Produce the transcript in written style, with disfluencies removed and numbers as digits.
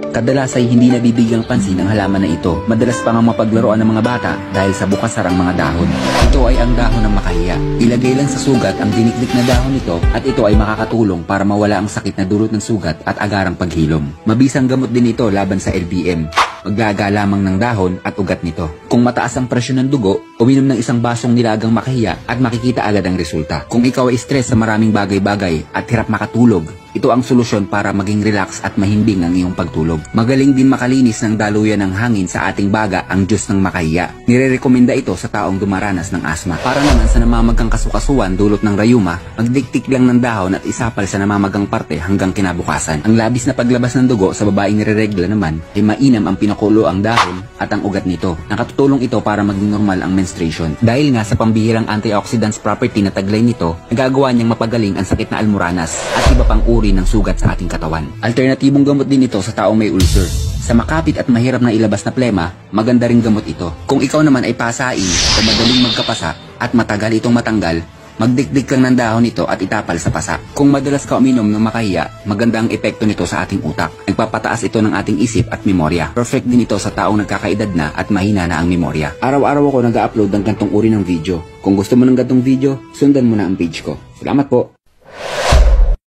Kadalas ay hindi nabibigyang pansin ang halaman na ito. Madalas pa nga mapaglaruan ng mga bata dahil sa bukas sarang mga dahon. Ito ay ang dahon ng makahiya. Ilagay lang sa sugat ang dinikdik na dahon nito at ito ay makakatulong para mawala ang sakit na dulot ng sugat at agarang paghilom. Mabisang gamot din ito laban sa LBM. Maglaga lamang ng dahon at ugat nito. Kung mataas ang presyon ng dugo, uminom ng isang basong nilagang makahiya at makikita agad ang resulta. Kung ikaw ay stress sa maraming bagay-bagay at hirap makatulog, ito ang solusyon para maging relax at mahimbing ang iyong pagtulog. Magaling din makalinis ng daluyan ng hangin sa ating baga ang juice ng makahiya. Nirerekomenda ito sa taong dumaranas ng asma. Para naman sa namamagang kasukasuan dulot ng rayuma, magdiktik lang ng dahon at isapal sa namamagang parte hanggang kinabukasan. Ang labis na paglabas ng dugo sa babaeng nireregla naman ay mainam ang pinakulo ang dahon at ang ugat nito. Nakatutulong ito para maging normal ang menstruation. Dahil nga sa pambihirang antioxidants property na taglay nito, nagagawa niyang mapagaling ang sakit na almoranas at iba pang uri ng sugat sa ating katawan. Alternatibong gamot din ito sa taong may ulcer. Sa makapit at mahirap na ilabas na plema, maganda ring gamot ito. Kung ikaw naman ay pasain o madaling magkapasa at matagal itong matanggal, magdikdik lang ng dahon nito at itapal sa pasa. Kung madalas ka uminom ng makahiya, maganda ang epekto nito sa ating utak. Nagpapataas ito ng ating isip at memorya. Perfect din ito sa taong nagkakaedad na at mahina na ang memorya. Araw-araw ako nag-upload ng gantong uri ng video. Kung gusto mo ng gantong video, sundan mo na ang page ko. Salamat po!